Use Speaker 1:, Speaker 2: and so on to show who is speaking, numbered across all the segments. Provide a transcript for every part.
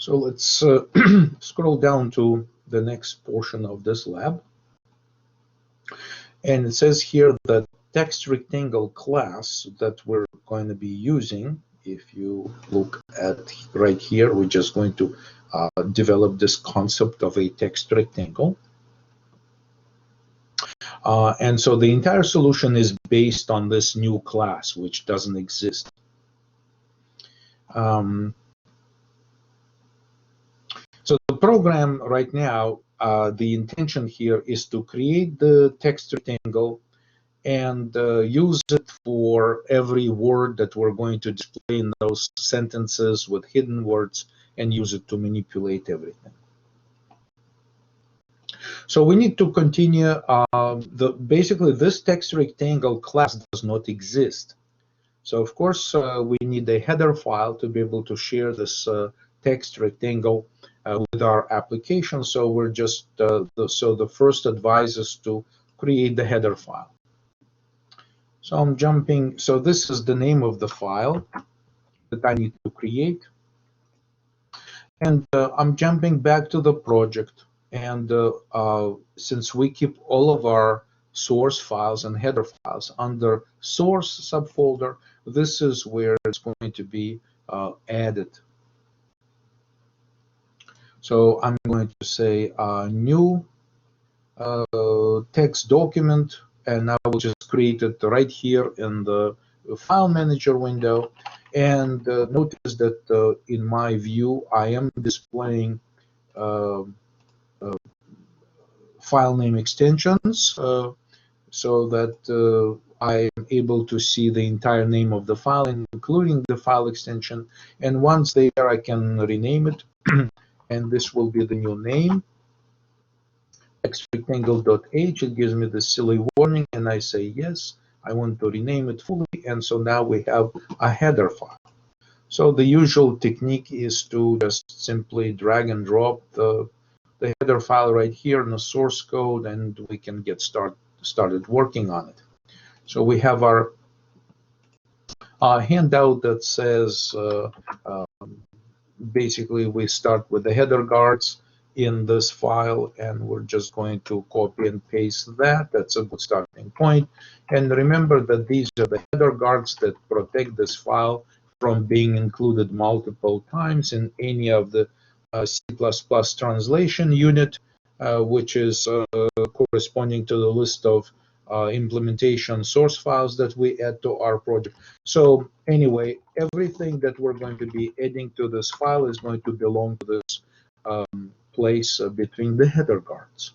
Speaker 1: So let's scroll down to the next portion of this lab. And it says here that text rectangle class that we're going to be using, if you look at right here, we're just going to develop this concept of a text rectangle. And so the entire solution is based on this new class, which doesn't exist. So the program right now, the intention here is to create the text rectangle and use it for every word that we're going to display in those sentences with hidden words, and use it to manipulate everything. So we need to continue. Basically, this text rectangle class does not exist. So of course, we need a header file to be able to share this text rectangle with our application. So we're just, so the first advice is to create the header file. So I'm jumping, so this is the name of the file that I need to create. And I'm jumping back to the project. And since we keep all of our source files and header files under source subfolder, this is where it's going to be added. So I'm going to say new text document, and I will just create it right here in the file manager window. And notice that in my view, I am displaying file name extensions so that I am able to see the entire name of the file, including the file extension. And once there, I can rename it, and this will be the new name. Rectangle.h, it gives me the silly warning, and I say yes, I want to rename it fully, and so now we have a header file. So the usual technique is to just simply drag and drop the header file right here in the source code, and we can get started working on it. So we have our handout that says basically we start with the header guards in this file, and we're just going to copy and paste that. That's a good starting point. And remember that these are the header guards that protect this file from being included multiple times in any of the C++ translation unit, which is corresponding to the list of implementation source files that we add to our project. So anyway, everything that we're going to be adding to this file is going to belong to this place between the header guards.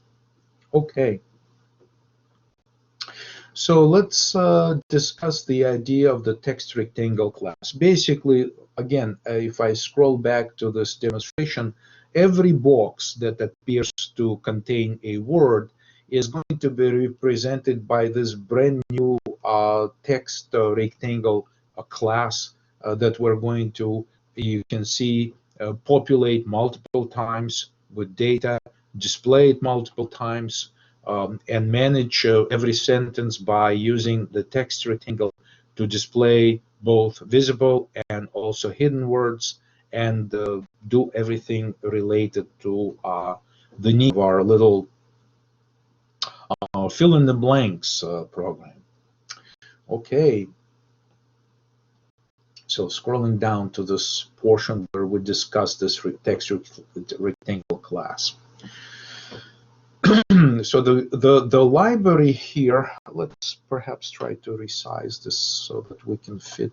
Speaker 1: Okay. So let's discuss the idea of the text rectangle class. Basically, again, if I scroll back to this demonstration, every box that appears to contain a word is going to be represented by this brand new text rectangle class that we're going to, you can see, populate multiple times with data, display it multiple times, and manage every sentence by using the text rectangle to display both visible and also hidden words, and do everything related to the need of our little fill in the blanks program. Okay. So scrolling down to this portion where we discuss this text rectangle class. So the library here, let's perhaps try to resize this so that we can fit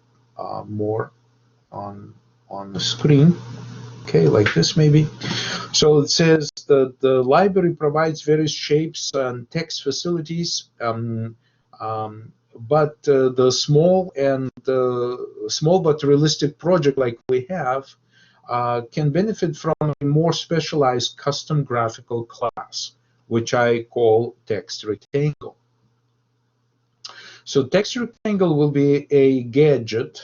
Speaker 1: more on the screen. Okay, like this maybe. So it says that the library provides various shapes and text facilities, but the small but realistic project like we have can benefit from a more specialized custom graphical class, which I call text rectangle. So text rectangle will be a gadget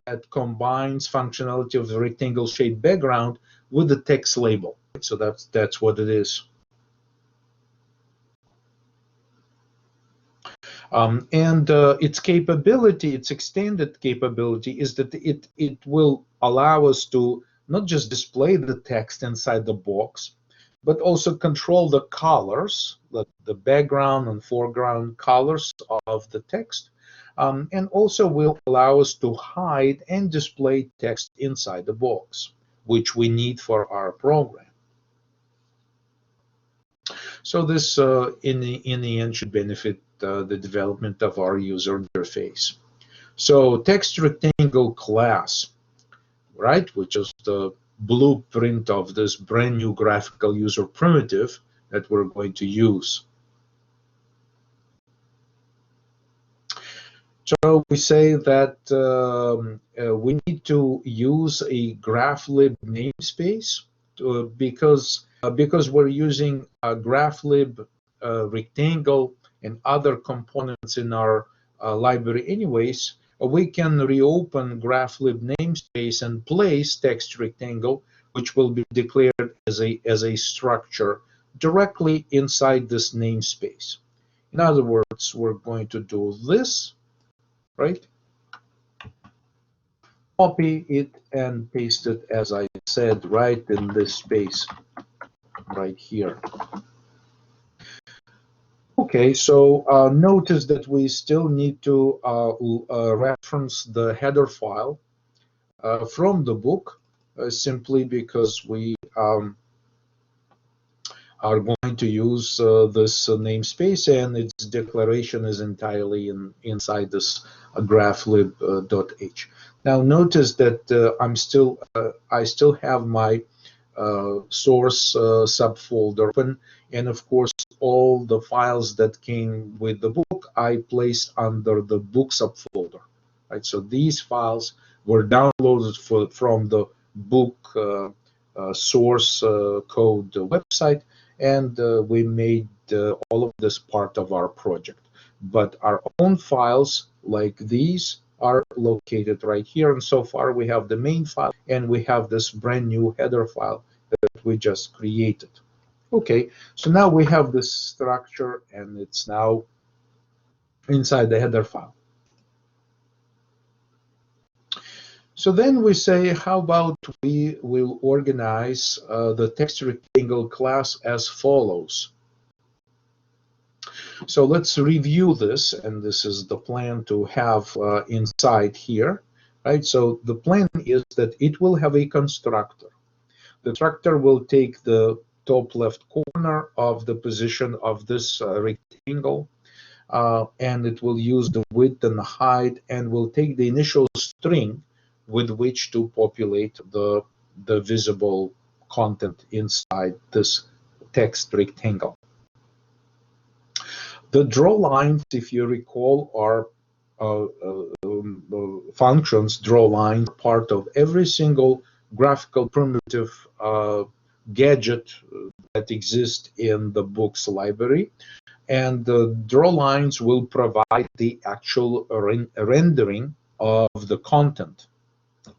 Speaker 1: that combines functionality of the rectangle shaped background with the text label. So that's what it is. And its capability, its extended capability, is that it will allow us to not just display the text inside the box, but also control the colors, the background and foreground colors of the text, and also will allow us to hide and display text inside the box, which we need for our program. So this, in the end, should benefit the development of our user interface. So text rectangle class, right, which is the blueprint of this brand new graphical user primitive that we're going to use. So we say that we need to use a graphlib namespace because we're using a graphlib rectangle and other components in our library anyways. We can reopen graphlib namespace and place text rectangle, which will be declared as a structure directly inside this namespace. In other words, we're going to do this, right? Copy it and paste it, as I said, right in this space right here. Okay, so notice that we still need to reference the header file from the book simply because we are going to use this namespace, and its declaration is entirely inside this graphlib.h. Now notice that I still have my source subfolder open, and of course all the files that came with the book I placed under the book subfolder. Right, so these files were downloaded from the book source code website, and we made all of this part of our project. But our own files like these are located right here, and so far we have the main file and we have this brand new header file that we just created. Okay, so now we have this structure and it's now inside the header file. So then we say, how about we will organize the text rectangle class as follows. So let's review this, and this is the plan to have inside here, right? So the plan is that it will have a constructor. The constructor will take the top left corner of the position of this rectangle, and it will use the width and the height, and will take the initial string with which to populate the visible content inside this text rectangle. The draw lines, if you recall, are functions. Draw lines, part of every single graphical primitive gadget that exists in the book's library. And the draw lines will provide the actual rendering of the content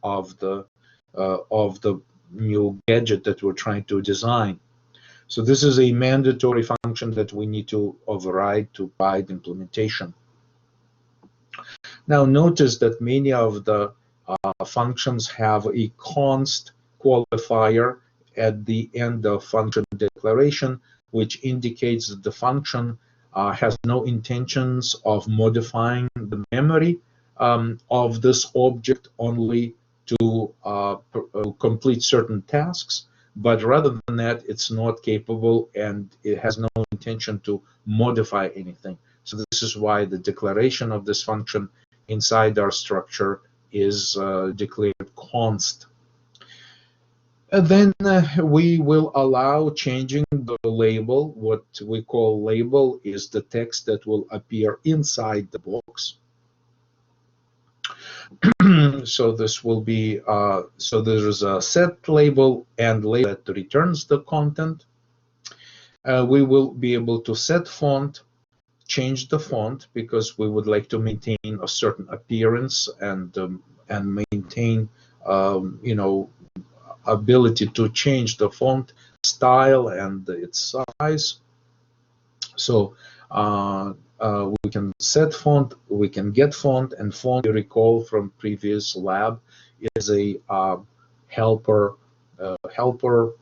Speaker 1: of the new gadget that we're trying to design. So this is a mandatory function that we need to override to provide implementation. Now notice that many of the functions have a const qualifier at the end of function declaration, which indicates that the function has no intentions of modifying the memory of this object, only to complete certain tasks. But rather than that, it's not capable and it has no intention to modify anything. So this is why the declaration of this function inside our structure is declared const. And then we will allow changing the label. What we call label is the text that will appear inside the box. So this will be, so there is a set label and label that returns the content. We will be able to set font, change the font, because we would like to maintain a certain appearance and maintain, you know, ability to change the font style and its size. So we can set font, we can get font, and font, you recall from previous lab, is a helper, helper,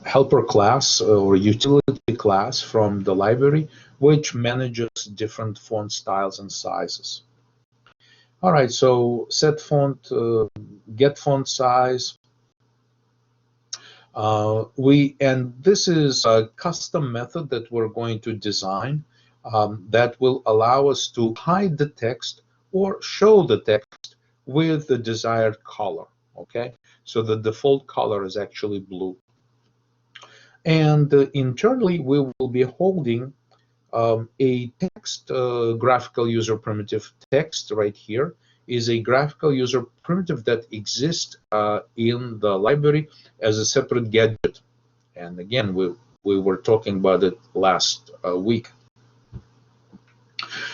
Speaker 1: helper class or utility class from the library, which manages different font styles and sizes. All right, so set font, get font size. And this is a custom method that we're going to design that will allow us to hide the text or show the text with the desired color. Okay, so the default color is actually blue. And internally, we will be holding a text graphical user primitive. Text right here is a graphical user primitive that exists in the library as a separate gadget. And again, we were talking about it last week.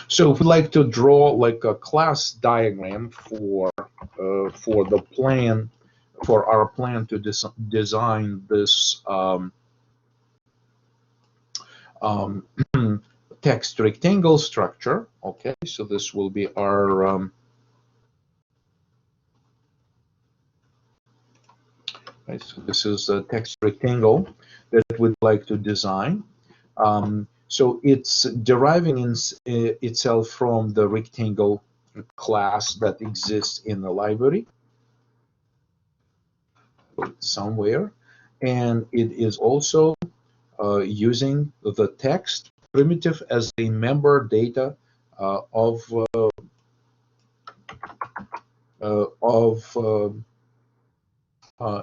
Speaker 1: So if we like to draw like a class diagram for the plan, for our plan to design this text rectangle structure. Okay, so this will be our right, so this is a text rectangle that we'd like to design. So it's deriving itself from the rectangle class that exists in the library somewhere, and it is also using the text primitive as a member data of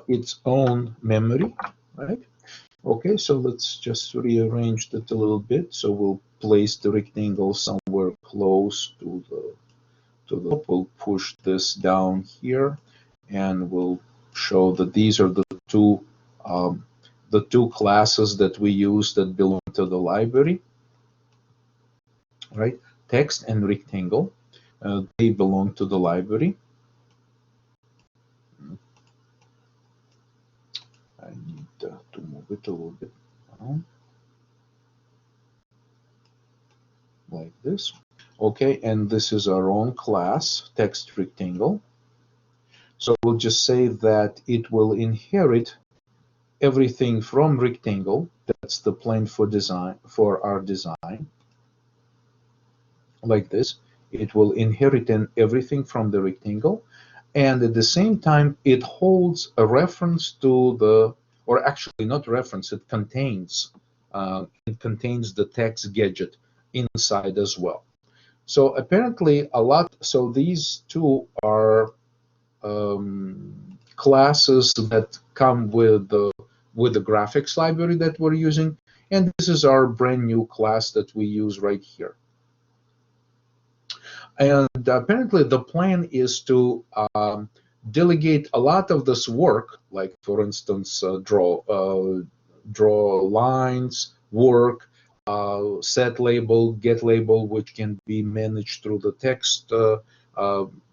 Speaker 1: its own memory, right? Okay, so let's just rearrange that a little bit. So we'll place the rectangle somewhere close to the top. We'll push this down here, and we'll show that these are the two classes that we use that belong to the library, right? Text and rectangle. They belong to the library. I need to move it a little bit down, like this. Okay, and this is our own class, text rectangle. So we'll just say that it will inherit everything from rectangle. That's the plan for our design. Like this, it will inherit everything from the rectangle, and at the same time, it holds a reference to the, or actually not reference, it contains the text gadget inside as well. So apparently so these two are classes that come with the graphics library that we're using, and this is our brand new class that we use right here. And apparently the plan is to delegate a lot of this work, like for instance, draw lines, work, set label, get label, which can be managed through the text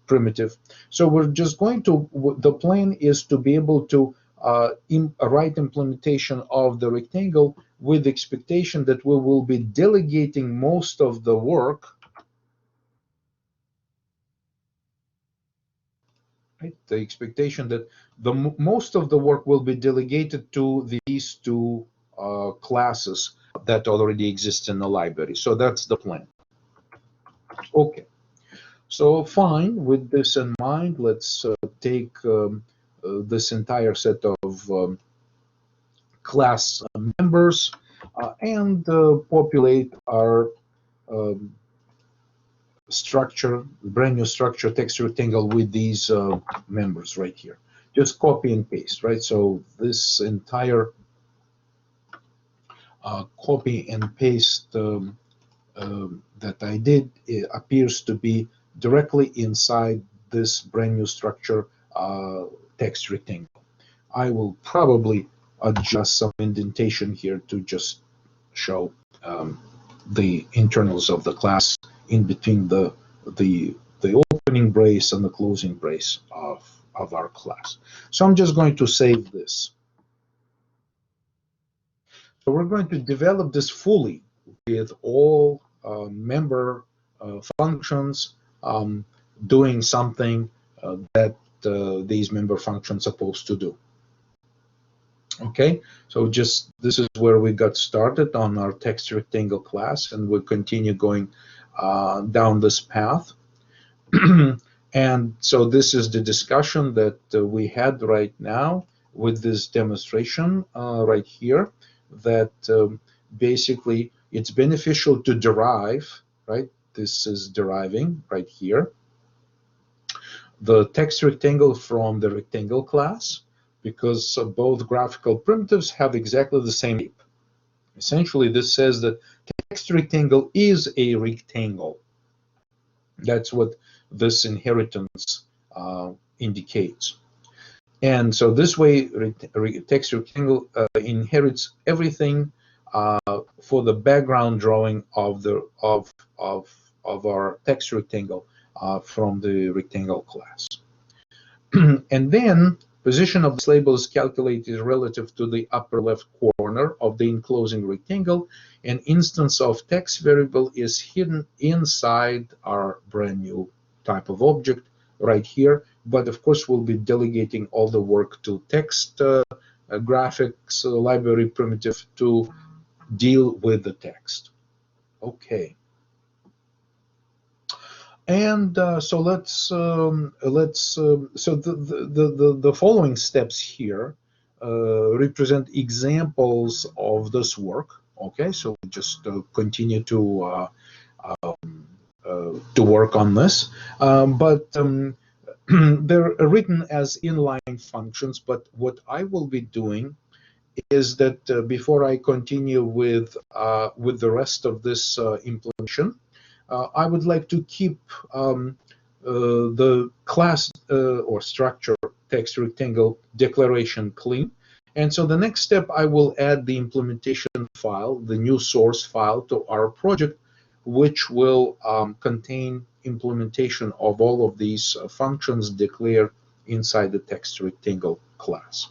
Speaker 1: primitive. So we're just going to, the plan is to be able to write implementation of the rectangle with the expectation that we will be delegating most of the work. Right? The expectation that most of the work will be delegated to these two classes that already exist in the library. So that's the plan. Okay. So fine, with this in mind, let's take this entire set of class members and populate our structure, brand new structure, text rectangle with these members right here. Just copy and paste, right? So this entire copy and paste that I did, it appears to be directly inside this brand new structure text rectangle. I will probably adjust some indentation here to just show the internals of the class in between the opening brace and the closing brace of our class. So I'm just going to save this. So we're going to develop this fully with all member functions doing something that these member functions are supposed to do. Okay, so just this is where we got started on our text rectangle class, and we'll continue going down this path. And so this is the discussion that we had right now with this demonstration right here, that basically it's beneficial to derive, right? This is deriving right here, the text rectangle from the rectangle class, because both graphical primitives have exactly the same shape. Essentially, this says that text rectangle is a rectangle. That's what this inheritance indicates. And so this way, text rectangle inherits everything for the background drawing of our text rectangle from the rectangle class. And then position of this label is calculated relative to the upper left corner of the enclosing rectangle. An instance of text variable is hidden inside our brand new type of object right here. But of course, we'll be delegating all the work to text graphics library primitive to deal with the text. Okay. And so so the following steps here represent examples of this work. Okay, so just continue to work on this, but they're written as inline functions. But what I will be doing is that before I continue with the rest of this implementation, I would like to keep the class or structure text rectangle declaration clean. And so the next step, I will add the implementation file, the new source file, to our project, which will contain implementation of all of these functions declared inside the text rectangle class.